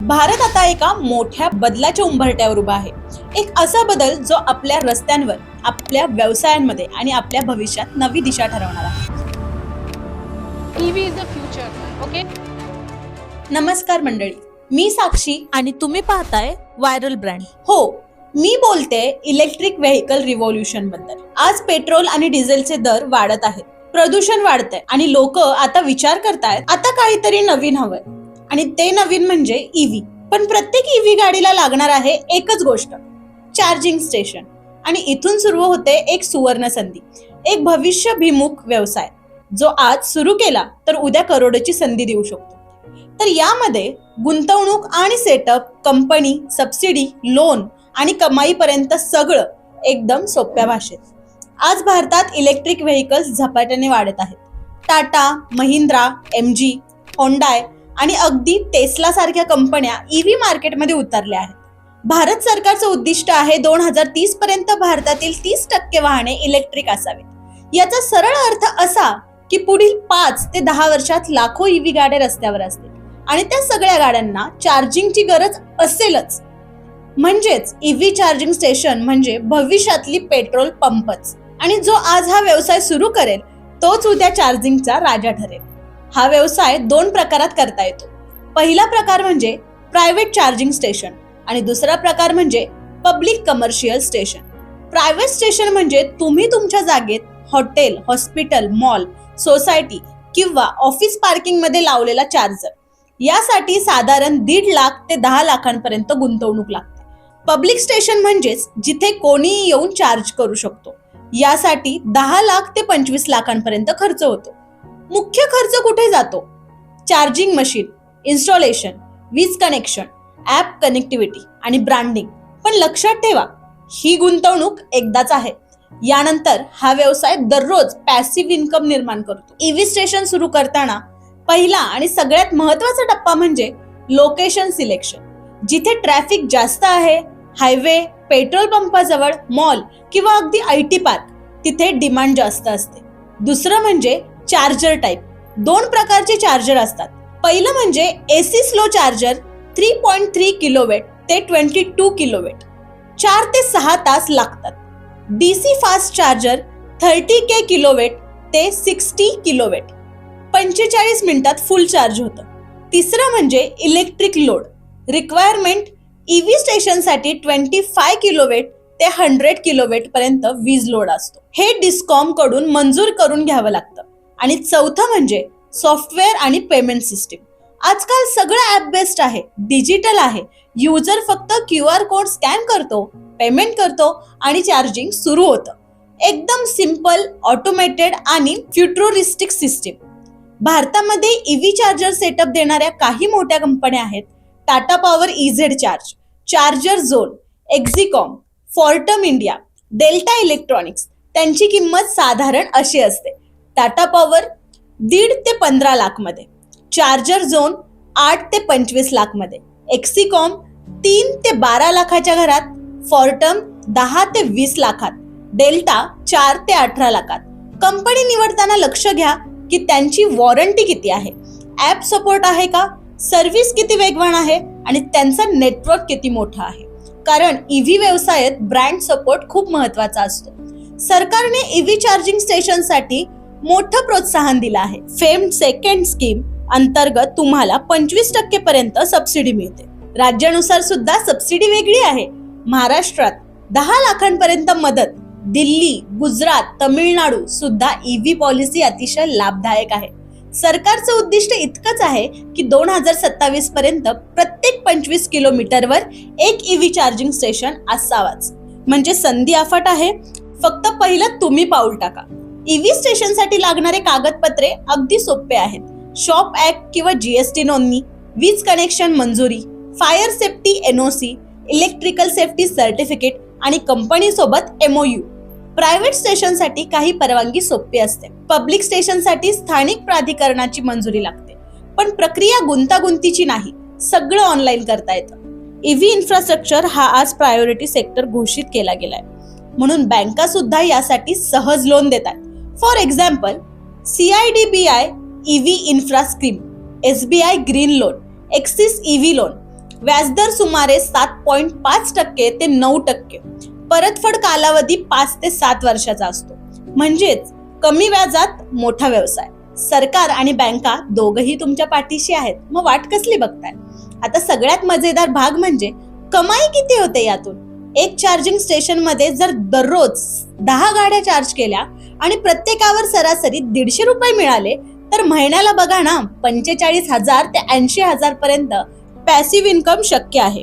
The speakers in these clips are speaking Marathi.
भारत आता एका मोठ्या बदलाच्या उंबरठ्यावर उभा आहे. एक असा बदल जो आपल्या रस्त्यांवर, आपल्या व्यवसायांमध्ये आणि आपल्या भविष्यात नवी दिशा ठरवणार आहे. EV is the future. Okay? नमस्कार मंडळी, मी साक्षी आणि तुम्ही पाहताय व्हायरल ब्रँड. हो, मी बोलते इलेक्ट्रिक व्हेकल रिव्होल्यूशन बद्दल. आज पेट्रोल आणि डिझेलचे दर वाढत आहेत, प्रदूषण वाढतंय आणि लोक आता विचार करतायत आता काहीतरी नवीन हवंय, आणि ते नवीन म्हणजे ईव्ही. पण प्रत्येक ईव्ही गाडीला लागणार आहे एकच गोष्ट, चार्जिंग स्टेशन. आणि इथून सुरू होते एक सुवर्ण संधी, एक भविष्यभिमुख व्यवसाय जो आज सुरू केला तर उद्या करोडोची संधी देऊ शकतो. तर यामध्ये गुंतवणूक आणि सेटअप, कंपनी, सबसिडी, लोन आणि कमाईपर्यंत सगळं एकदम सोप्या भाषेत. आज भारतात इलेक्ट्रिक व्हेकल्स झपाट्याने वाढत आहेत. टाटा, महिंद्रा, MG, होंडाय आणि अगदी टेस्ला सारख्या कंपन्या ईव्ही मार्केटमध्ये उतरल्या आहेत. भारत सरकारचं उद्दिष्ट आहे 2030 पर्यंत भारतातील 30% वाहने इलेक्ट्रिक असावेत. याचा सरळ अर्थ असा की पुढील 5 ते 10 वर्षात लाखो ईव्ही गाड्या रस्त्यावर असतील आणि त्या सगळ्या गाड्यांना चार्जिंगची गरज असेलच. म्हणजेच ईव्ही चार्जिंग स्टेशन म्हणजे भविष्यातली पेट्रोल पंपच. आणि जो आज हा व्यवसाय सुरू करेल तोच उद्या चार्जिंगचा राजा ठरेल. हा व्यवसाय 2 प्रकारात करता येतो. पहिला प्रकार म्हणजे प्रायव्हेट चार्जिंग स्टेशन आणि दुसरा प्रकार म्हणजे public commercial station. Private station म्हणजे तुम्ही तुमच्या जागेत हॉटेल, हॉस्पिटल, मॉल, सोसायटी किंवा ऑफिस पार्किंग मध्ये लावलेला चार्जर. यासाठी साधारण 1.5 लाख ते 10 लाखांपर्यंत गुंतवणूक लागते. पब्लिक स्टेशन म्हणजेच जिथे कोणीही येऊन चार्ज करू शकतो. यासाठी 10 लाख ते 25 लाखांपर्यंत खर्च होतो. मुख्य खर्च कुठे जातो? चार्जिंग मशीन, इन्स्टॉलेशन, वीज कनेक्शन, ऍप कनेक्टिव्हिटी आणि ब्रँडिंग. पण लक्षात ठेवा, ही गुंतवणूक एकदाच आहे. यानंतर हा व्यवसाय दररोज पॅसिव्ह इन्कम निर्माण करतो. ईव्ही स्टेशन सुरू करताना पहिला आणि सगळ्यात महत्वाचा टप्पा म्हणजे लोकेशन सिलेक्शन. जिथे ट्रॅफिक जास्त आहे, हायवे, पेट्रोल पंपाजवळ, मॉल किंवा अगदी IT पार्क, तिथे डिमांड जास्त असते. दुसरं म्हणजे चार्जर टाईप. 2 प्रकारचे चार्जर असतात. पहिलं म्हणजे AC स्लो चार्जर 3.3 किलोवॅट ते 22 किलोवॅट, 4 ते 6 तास लागतात. DC fast charger 30K kilowatt ते 60 किलोवॅट, 45 मिनिटात फुल चार्ज होतं. तिसरं म्हणजे इलेक्ट्रिक लोड रिक्वायरमेंट. ईव्ही स्टेशनसाठी 25 किलोवॅट ते 100 किलोवॅट पर्यंत वीज लोड असतो. हे डिस्कॉम कडून मंजूर करून घ्यावं लागतं. आणि चौथं म्हणजे सॉफ्टवेअर आणि पेमेंट सिस्टीम. आजकाल सगळं ऍप बेस्ड आहे, डिजिटल आहे. युजर फक्त QR कोड स्कॅन करतो, पेमेंट करतो आणि चार्जिंग सुरू होतं. एकदम सिंपल, ऑटोमेटेड आणि फ्युचरिस्टिक सिस्टीम. भारतामध्ये ईव्ही चार्जर सेटअप देणाऱ्या काही मोठ्या कंपन्या आहेत. Tata power EZ charge, charger zone, Exicom, Fortum India, Delta electronics. त्यांची किंमत साधारण अशी असते: टाटा पॉवर 1.5 ते 15 लाख मध्ये, चार्जर झोन 8 ते 25 लाख मध्ये, एक्झिकॉम 3 ते 12 लाखाच्या घरात, फॉर्टम 10 ते 20 लाखात, डेल्टा 4 ते 18 लाखात. कंपनी निवडताना लक्ष घ्या की त्यांची वॉरंटी किती आहे, ऍप सपोर्ट आहे का, सर्व्हिस किती वेगवान आहे आणि त्यांचा नेटवर्क किती मोठा आहे. कारण ईव्ही व्यवसायात ब्रँड सपोर्ट खूप महत्वाचा असतो. सरकारने ईव्ही चार्जिंग स्टेशनसाठी मोठं प्रोत्साहन दिलं आहे. फेम सेकंड स्कीम अंतर्गत तुम्हाला 25% पर्यंत सबसिडी मिळते. राज्यानुसार सुद्धा सबसिडी वेगळी आहे. महाराष्ट्रात 10 लाखांपर्यंत मदत, दिल्ली, गुजरात, तमिळनाडू सुद्धा ईव्ही पॉलिसी अतिशय लाभदायक आहे. सरकारचं उद्दिष्ट इतकंच आहे की 2027 पर्यंत प्रत्येक 25 किलोमीटरवर एक ईव्ही चार्जिंग स्टेशन असावाच. म्हणजे संधी अफाट आहे, फक्त पहिलं तुम्ही पाऊल टाका. ईव्ही स्टेशनसाठी लागणारे कागदपत्रे अगदी सोपे आहेत. शॉप ऍक्ट किंवा GST नोंदणी, वीज कनेक्शन मंजुरी, fire safety NOC, electrical safety certificate आणि कंपनी सोबत MOU. प्रायव्हेट स्टेशनसाठी काही परवानगी सोपी असते. पब्लिक स्टेशनसाठी स्थानिक प्राधिकरणाची मंजुरी लागते. पण प्रक्रिया गुंतागुंतीची नाही, सगळं ऑनलाईन करता येतं. ईव्ही इन्फ्रास्ट्रक्चर हा आज प्रायोरिटी सेक्टर घोषित केला गेलाय, म्हणून बँका सुद्धा यासाठी सहज लोन देतात. For example, CIDBI EV infra scheme, SBI green loan, axis EV loan व्याजदर सुमारे 7.5% ते 9%. परतफेड कालावधी 5 ते 7 वर्षाचा असतो. म्हणजेच कमी व्याजात मोठा व्यवसाय. सरकार आणि बँका दोघही तुमच्या पाठीशी आहेत. मग वाट कसली बघताय? आता सगळ्यात मजेदार भाग म्हणजे कमाई किती होते यातून. एक चार्जिंग स्टेशन मध्ये जर दररोज 10 गाड्या चार्ज केल्या आणि प्रत्येकावर सरासरी 150 रुपये मिळाले तर महिन्याला बघा ना 45,000 ते 80,000 पर्यंत पॅसिव्ह इन्कम शक्य आहे.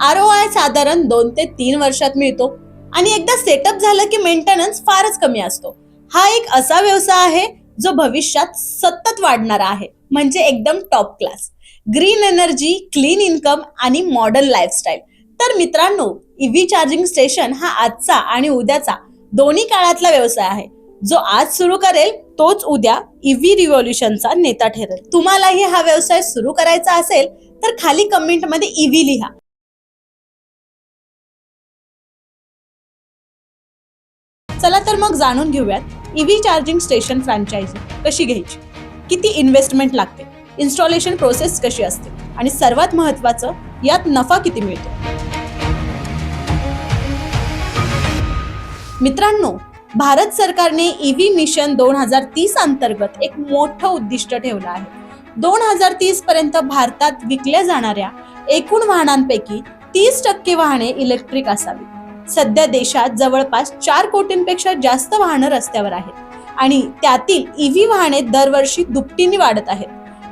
ROI साधारण 2 ते 3 वर्षात मिळतो आणि एकदा सेटअप झालं की मेंटेनन्स फारच कमी असतो. हा एक असा व्यवसाय आहे जो भविष्यात सतत वाढणारा आहे. म्हणजे एकदम top class. Green energy, clean income आणि मॉडर्न लाईफस्टाईल. तर मित्रांनो, EV चार्जिंग स्टेशन हा आजचा आणि उद्याचा दोन्ही काळातला व्यवसाय आहे. जो आज सुरू करेल तोच उद्या EV रिव्होल्यूशनचा नेता ठरेल. तुम्हालाही हा व्यवसाय सुरू करायचा असेल तर खाली कमेंट मध्ये EV लिहा. चला तर मग जाणून घेऊयात EV चार्जिंग स्टेशन फ्रँचायझी कशी घ्यायची, किती इन्व्हेस्टमेंट लागते, इन्स्टॉलेशन प्रोसेस कशी असते आणि सर्वात महत्त्वाचं यात नफा किती मिळतो. मित्रांनो, भारत सरकारने EV मिशन 2030 अंतर्गत एक मोठं उद्दिष्ट ठेवलं आहे. 2030 पर्यंत भारतात विकल्या जाणाऱ्या एकूण वाहनांपैकी 30% वाहने इलेक्ट्रिक असावी. सध्या देशात जवळपास 4 कोटींपेक्षा जास्त वाहनं रस्त्यावर आहेत आणि त्यातील EV वाहने दरवर्षी दुपटीने वाढत आहेत.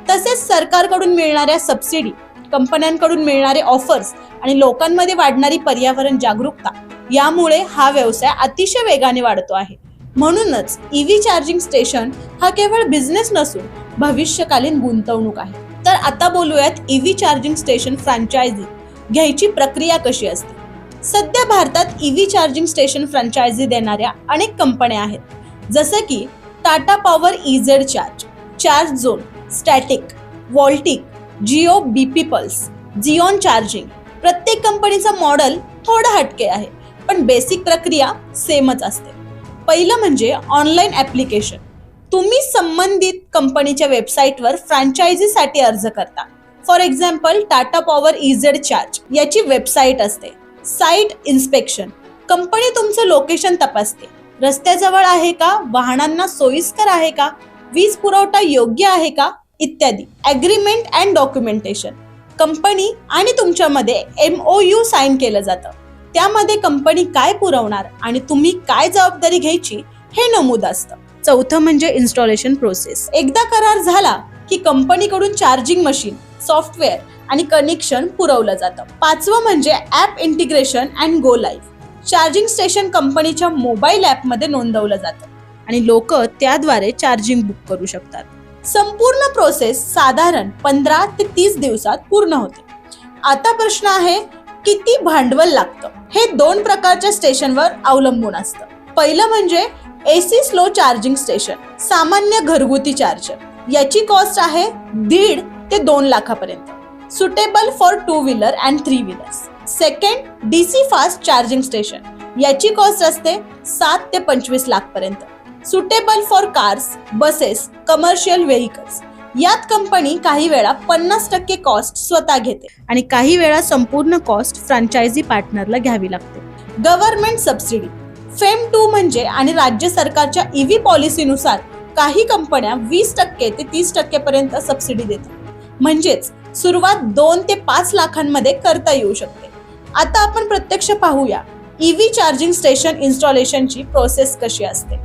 तसेच सरकारकडून मिळणाऱ्या सबसिडी, कंपन्यांकडून मिळणारे ऑफर्स आणि लोकांमध्ये वाढणारी पर्यावरण जागरूकता यामुळे हा व्यवसाय अतिशय वेगाने वाढतो आहे. म्हणूनच EV चार्जिंग स्टेशन हा केवळ बिझनेस नसून भविष्यकालीन गुंतवणूक आहे. तर आता बोलूयात EV चार्जिंग स्टेशन फ्रँचायझी घ्यायची प्रक्रिया कशी असते. सध्या भारतात EV चार्जिंग स्टेशन फ्रँचायझी देणाऱ्या अनेक कंपन्या आहेत. जसं की Tata power EZ charge, charge zone, Statiq, Voltic, Jio BP pulse, Zeon charging. प्रत्येक कंपनीचं मॉडेल थोडं हटके आहे पण बेसिक प्रक्रिया सेमच असते. पहिलं म्हणजे ऑनलाईन ऍप्लिकेशन. तुम्ही संबंधित कंपनीच्या वेबसाईटवर फ्रँचायझीसाठी अर्ज करता. For example Tata power EZ charge याची वेबसाईट असते. Site inspection. कंपनी तुमचं लोकेशन तपासते. रस्त्याजवळ आहे का, वाहनांना सोयीस्कर आहे का, वीज पुरवठा योग्य आहे का इत्यादी. Agreement and documentation. कंपनी आणि तुमच्यामध्ये MOU साईन केलं जातं. त्यामध्ये कंपनी काय पुरवणार आणि तुम्ही काय जबाबदारी घ्यायची हे नमूद असतं. चौथं म्हणजे इन्स्टॉलेशन प्रोसेस. एकदा करार झाला की कंपनीकडून चार्जिंग मशीन, सॉफ्टवेअर आणि कनेक्शन पुरवलं जातं. पाचवं म्हणजे app integration and go live. Charging station कंपनीच्या मोबाईल ॲपमध्ये नोंदवलं जातं आणि लोक त्याद्वारे चार्जिंग बुक करू शकतात. संपूर्ण प्रोसेस साधारण 15 ते 30 दिवसात पूर्ण होते. आता प्रश्न आहे, किती भांडवल लागतं? हे 2 प्रकारच्या स्टेशनवर अवलंबून असतं. पहिलं म्हणजे AC स्लो चार्जिंग स्टेशन, सामान्य घरगुती चार्जर. याची कॉस्ट आहे 1.5 ते 2 लाखापर्यंत. Suitable for 2 wheeler and 3 wheelers. Second, DC fast charging station. याची कॉस्ट असते 7 ते 25 लाख पर्यंत. Suitable for cars, buses, commercial vehicles. यात कंपनी काही वेळा 50% कॉस्ट स्वतः घेते आणि काही वेळा संपूर्ण कॉस्ट फ्रँचायझी पार्टनरला घ्यावी लागते. Government subsidy. FAME 2 म्हणजे आणि राज्य सरकारच्या EV पॉलिसीनुसार काही कंपन्या 20% ते 30% पर्यंत सबसिडी देतात. म्हणजेच सुरुवात 2 ते 5 लाखांमध्ये करता येऊ शकते. आता आपण प्रत्यक्ष पाहूया EV चार्जिंग स्टेशन इन्स्टॉलेशनची प्रोसेस कशी असते.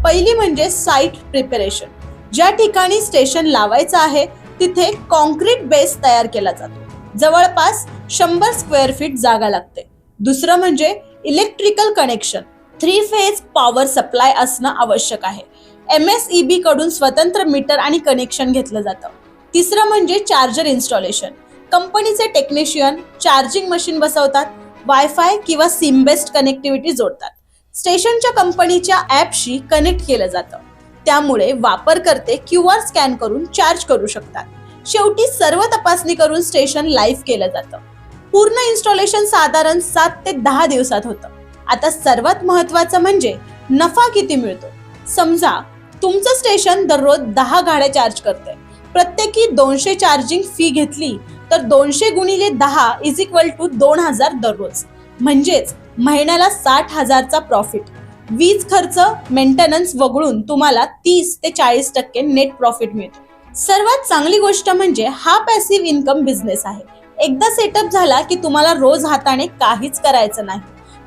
पहिली म्हणजे साईट प्रिपरेशन. ज्या ठिकाणी स्टेशन लावायचं आहे तिथे कॉन्क्रीट बेस तयार केला जातो. जवळपास 100 स्क्वेअर फीट जागा लागते. दुसरं म्हणजे electrical connection. 3 phase power supply असणं आवश्यक आहे. MSEB कडून स्वतंत्र मीटर आणि कनेक्शन घेतलं जातं. तिसरं म्हणजे चार्जर इन्स्टॉलेशन. कंपनीचे टेक्निशियन चार्जिंग मशीन बसवतात, वायफाय किंवा सिम बेस्ड कनेक्टिव्हिटी जोडतात. स्टेशनच्या कंपनीच्या ॲपशी कनेक्ट केलं जातं. त्यामुळे वापरकर्ते QR स्कॅन करून चार्ज करू शकतात. शेवटी सर्व तपासणी करून स्टेशन लाईव्ह केलं जातं. पूर्ण इन्स्टॉलेशन साधारण 7 ते 10 दिवसात होतं. आता सर्वात महत्त्वाचं म्हणजे नफा किती मिळतो. समजा तुमचं स्टेशन दररोज 10 गाड्या चार्ज करते, प्रत्येकी 200 चार्जिंग फी घेतली तर 200 गुणिले 10 इज इक्वल टू 2000 दररोज, म्हणजेच महिन्याला 60,000चा प्रॉफिट. वीज खर्च, मेंटेनन्स वगळून तुम्हाला 30 ते 40% नेट प्रॉफिट मिळतो. सर्वात चांगली गोष्ट म्हणजे हा पॅसिव्ह इन्कम बिझनेस आहे. एकदा सेटअप झाला की तुम्हाला रोज हाताने काहीच करायचं नाही.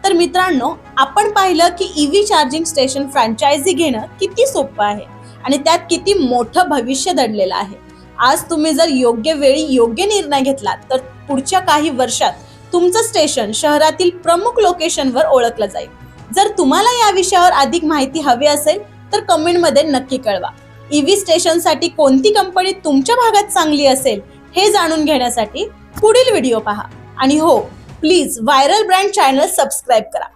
तर मित्रांनो, आपण पाहिलं की ईव्ही चार्जिंग स्टेशन फ्रँचायझी घेणं किती सोपं आहे आणि त्यात किती मोठं भविष्य दडलेलं आहे. आज तुम्ही जर योग्य वेळी योग्य निर्णय घेतला तर पुढच्या काही वर्षात तुमचं स्टेशन शहरातील प्रमुख लोकेशनवर ओळखलं जाईल. जर तुम्हाला या विषयावर अधिक माहिती हवी असेल तर कमेंटमध्ये नक्की कळवा. ईव्ही स्टेशनसाठी कोणती कंपनी तुमच्या भागात चांगली असेल हे जाणून घेण्यासाठी पुढील व्हिडिओ पहा. आणि हो, please viral brand channel subscribe करा.